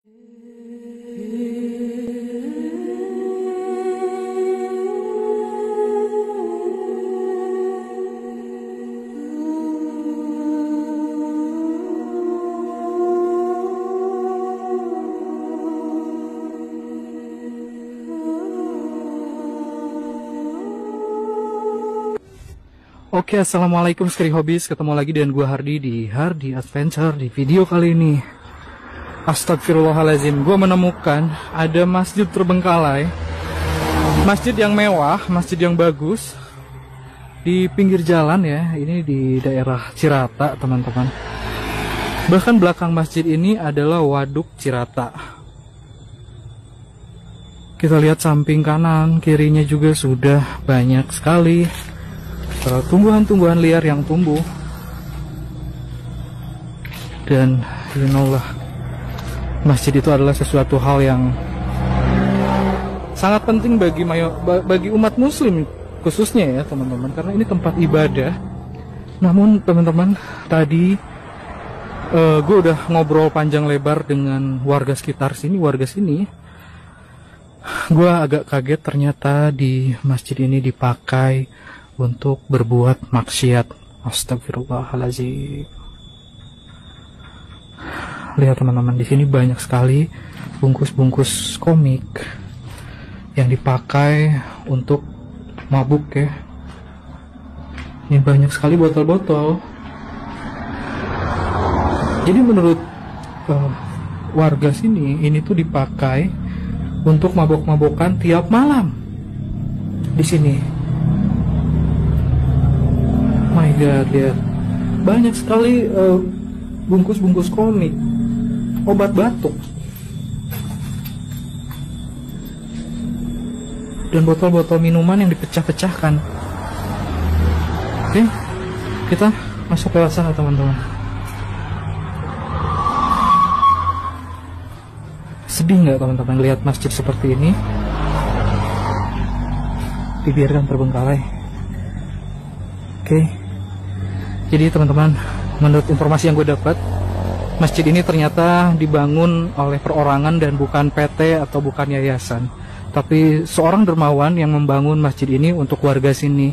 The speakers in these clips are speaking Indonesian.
Oke, assalamualaikum sekali hobis, ketemu lagi dengan gua Hardi di Hardi Adventure. Di video kali ini, astagfirullahaladzim, gua menemukan ada masjid terbengkalai, masjid yang mewah, masjid yang bagus di pinggir jalan ya. Ini di daerah Cirata, teman-teman. Bahkan belakang masjid ini adalah waduk Cirata. Kita lihat samping kanan, kirinya juga sudah banyak sekali tumbuhan-tumbuhan liar yang tumbuh. Dan masjid itu adalah sesuatu hal yang sangat penting bagi umat muslim khususnya ya teman-teman, karena ini tempat ibadah. Namun teman-teman, tadi gue udah ngobrol panjang lebar dengan warga sekitar sini, gue agak kaget ternyata di masjid ini dipakai untuk berbuat maksiat. Astagfirullahaladzim. Lihat teman-teman, di sini banyak sekali bungkus-bungkus komik yang dipakai untuk mabuk ya. Ini banyak sekali botol-botol. Jadi menurut warga sini, ini tuh dipakai untuk mabok-mabokan tiap malam di sini. My God, lihat banyak sekali bungkus-bungkus komik, obat batuk, dan botol-botol minuman yang dipecah-pecahkan. Oke, kita masuk ke sana teman-teman. Sedih nggak teman-teman lihat masjid seperti ini dibiarkan terbengkalai? Oke. Jadi teman-teman, menurut informasi yang gue dapat, masjid ini ternyata dibangun oleh perorangan dan bukan PT atau bukan yayasan, tapi seorang dermawan yang membangun masjid ini untuk warga sini.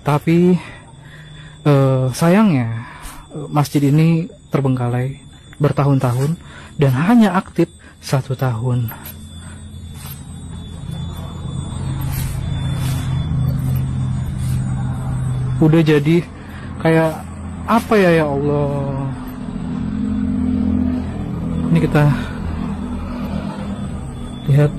Tapi sayangnya masjid ini terbengkalai bertahun-tahun dan hanya aktif 1 tahun. Udah jadi kayak apa ya Allah. Ini kita lihat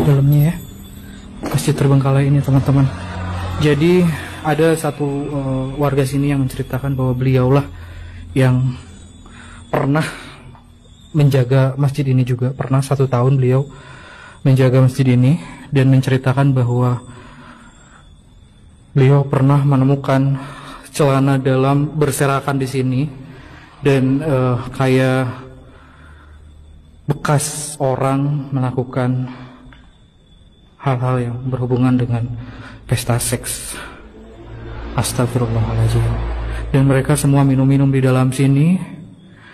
dalamnya ya, masjid terbengkalai ini teman-teman. Jadi ada satu warga sini yang menceritakan bahwa beliaulah yang pernah menjaga masjid ini juga. Pernah 1 tahun beliau menjaga masjid ini dan menceritakan bahwa beliau pernah menemukan celana dalam berserakan di sini dan kayak bekas orang melakukan hal-hal yang berhubungan dengan pesta seks. Astagfirullahaladzim. Dan mereka semua minum-minum di dalam sini,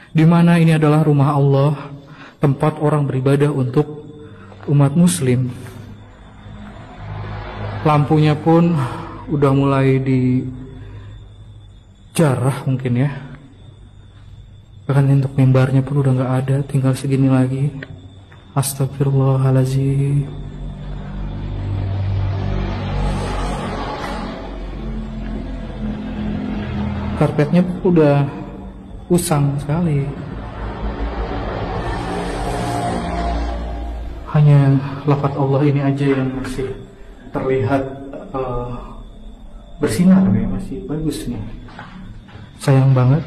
di mana ini adalah rumah Allah, tempat orang beribadah untuk umat muslim. Lampunya pun udah mulai dijarah mungkin ya. Bahkan untuk mimbarnya pun udah nggak ada, tinggal segini lagi. Astagfirullahaladzim. Karpetnya pun udah usang sekali. Hanya lafaz Allah ini aja yang masih terlihat bersinar ya, masih bagus nih. Sayang banget.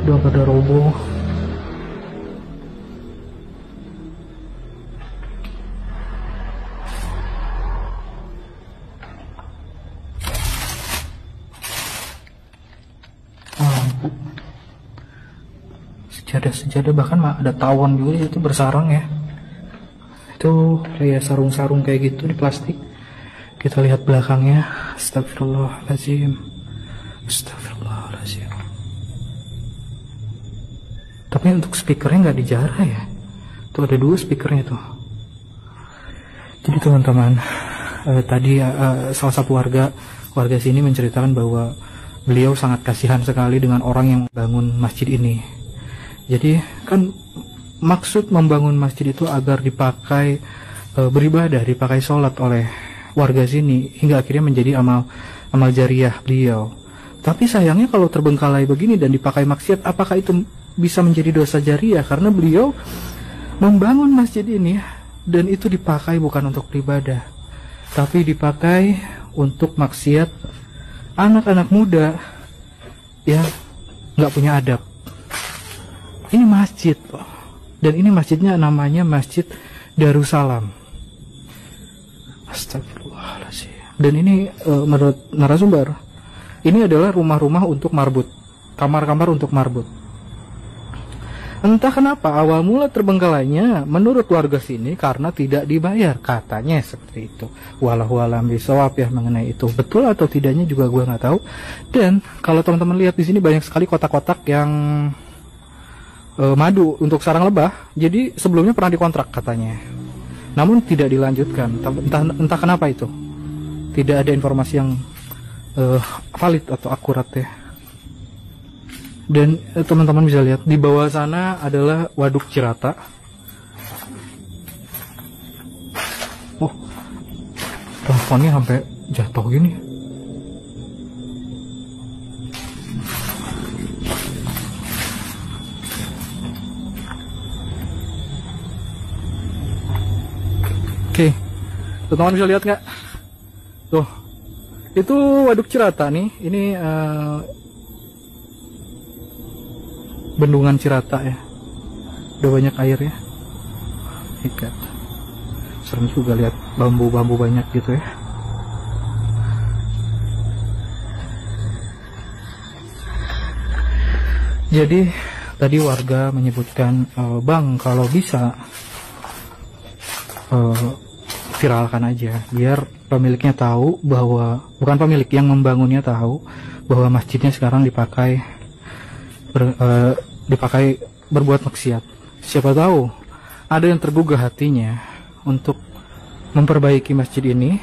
Udah pada roboh. Lampu, sejadah-sejadah, bahkan ada tawon juga itu bersarang ya. Itu kayak sarung-sarung kayak gitu di plastik. Kita lihat belakangnya, Astagfirullahaladzim. Astagfirullahaladzim. Tapi untuk speakernya nggak dijarah ya. Tuh ada 2 speakernya tuh. Jadi teman-teman, tadi salah satu warga sini menceritakan bahwa beliau sangat kasihan sekali dengan orang yang membangun masjid ini. Jadi kan maksud membangun masjid itu agar dipakai beribadah, dipakai sholat oleh warga sini, hingga akhirnya menjadi amal jariah beliau. Tapi sayangnya kalau terbengkalai begini dan dipakai maksiat, apakah itu bisa menjadi dosa jariah? Karena beliau membangun masjid ini dan itu dipakai bukan untuk beribadah, tapi dipakai untuk maksiat anak-anak muda yang nggak punya adab. Ini masjid loh, dan ini masjidnya namanya Masjid Darussalam. Astagfirullahaladzim. Dan ini menurut narasumber, ini adalah rumah-rumah untuk marbut, kamar-kamar untuk marbut. Entah kenapa awal mula terbengkalainya menurut warga sini karena tidak dibayar, katanya seperti itu. Wallahu a'lam bishawab ya mengenai itu. Betul atau tidaknya juga gue nggak tahu. Dan kalau teman-teman lihat di sini banyak sekali kotak-kotak yang madu untuk sarang lebah. Jadi sebelumnya pernah dikontrak katanya, namun tidak dilanjutkan. Entah kenapa itu. Tidak ada informasi yang valid atau akurat ya. Dan teman-teman bisa lihat di bawah sana adalah waduk Cirata. Oh, teleponnya sampai jatuh gini. Oke, teman-teman bisa lihat nggak? Tuh, itu waduk Cirata nih. Ini bendungan Cirata ya, udah banyak air ya. Ikat, serem juga lihat bambu-bambu banyak gitu ya. Jadi tadi warga menyebutkan, Bang, kalau bisa viralkan aja biar pemiliknya tahu bahwa, bukan pemilik, yang membangunnya tahu bahwa masjidnya sekarang dipakai berbuat maksiat. Siapa tahu ada yang tergugah hatinya untuk memperbaiki masjid ini.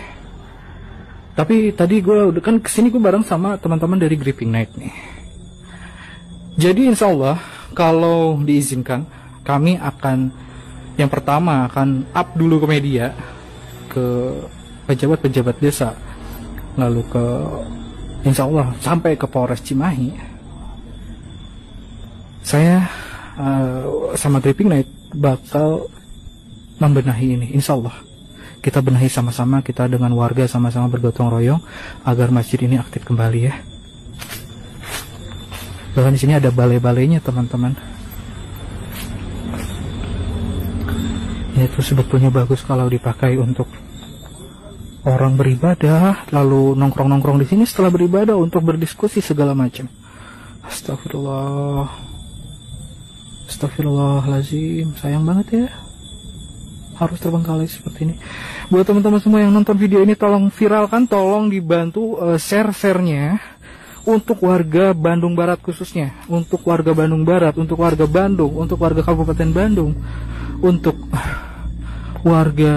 Tapi tadi gue kan kesini, gue bareng sama teman-teman dari Gripping Night nih. Jadi insya Allah kalau diizinkan, kami akan yang pertama akan up dulu ke media, ke pejabat-pejabat desa, lalu ke insya Allah sampai ke Polres Cimahi. Saya sama Gripping Night bakal membenahi ini, insya Allah. Kita benahi sama-sama, kita dengan warga sama-sama bergotong royong agar masjid ini aktif kembali ya. Bahkan di sini ada balai-balainya teman-teman. Ya, itu sebetulnya bagus kalau dipakai untuk orang beribadah, lalu nongkrong-nongkrong di sini setelah beribadah untuk berdiskusi segala macam. Astagfirullah. Astagfirullahaladzim, sayang banget ya harus terbengkalai seperti ini. Buat teman-teman semua yang nonton video ini, tolong viralkan, tolong dibantu share-nya untuk warga Bandung Barat khususnya, untuk warga Bandung Barat, untuk warga Bandung, untuk warga Kabupaten Bandung, untuk warga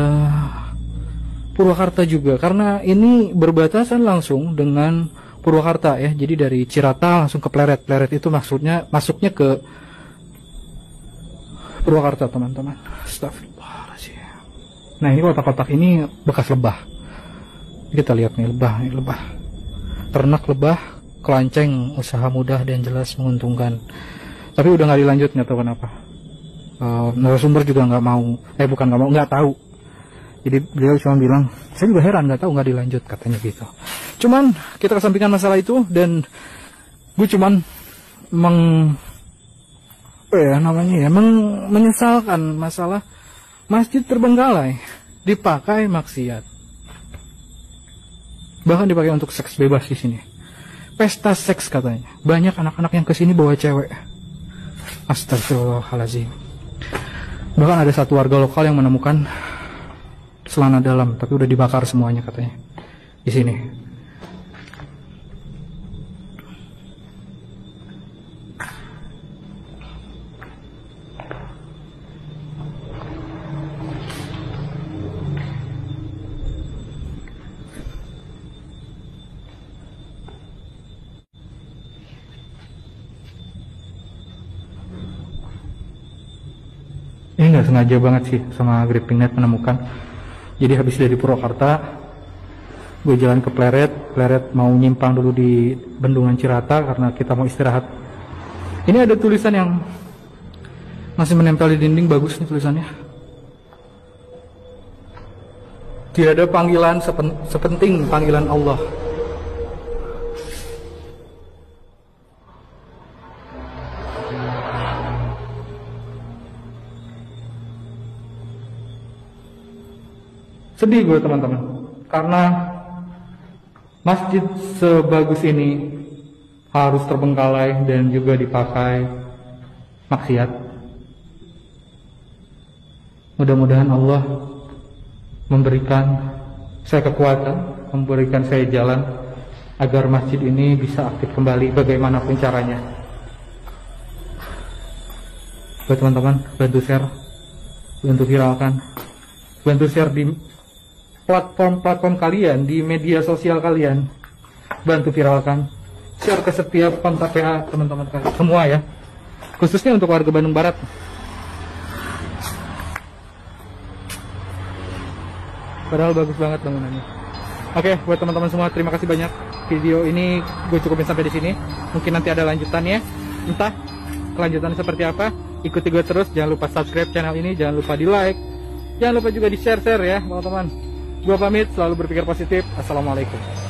Purwakarta juga, karena ini berbatasan langsung dengan Purwakarta ya. Jadi dari Cirata langsung ke Pleret. Pleret itu masuknya ke Purwakarta teman-teman. Astagfirullahaladzim. Nah, ini kotak-kotak ini bekas lebah. Kita lihat nih, lebah. Ternak lebah, kelanceng, usaha mudah dan jelas menguntungkan. Tapi udah nggak dilanjut, nggak tahu kenapa. Narasumber juga nggak tahu. Jadi beliau cuma bilang, saya juga heran, nggak tahu, nggak dilanjut katanya gitu. Cuman kita kesampingkan masalah itu, dan gue cuman menyesalkan masalah masjid terbengkalai, dipakai maksiat, bahkan dipakai untuk seks bebas di sini, pesta seks katanya. Banyak anak-anak yang kesini bawa cewek. Astagfirullahaladzim. Bahkan ada satu warga lokal yang menemukan celana dalam, tapi udah dibakar semuanya katanya di sini. Ini nggak sengaja banget sih sama Gripping Net menemukan. Jadi habis dari Purwakarta, gue jalan ke Pleret mau nyimpang dulu di Bendungan Cirata karena kita mau istirahat. Ini ada tulisan yang masih menempel di dinding, bagus nih tulisannya. Tiada panggilan sepenting panggilan Allah. Sedih gue teman-teman, karena masjid sebagus ini harus terbengkalai dan juga dipakai maksiat. Mudah-mudahan Allah memberikan saya kekuatan, memberikan saya jalan agar masjid ini bisa aktif kembali bagaimanapun caranya. Buat teman-teman, bantu share, bantu viralkan, bantu share di platform kalian, di media sosial kalian, bantu viralkan, share ke setiap kontak WA teman-teman kalian semua ya, khususnya untuk warga Bandung Barat. Padahal bagus banget bangunannya. Oke, buat teman-teman semua, terima kasih banyak. Video ini gue cukupin sampai di sini. Mungkin nanti ada lanjutannya, entah kelanjutannya seperti apa. Ikuti gue terus, jangan lupa subscribe channel ini, jangan lupa di like, jangan lupa juga di share ya teman-teman. Gua pamit, selalu berpikir positif. Assalamualaikum.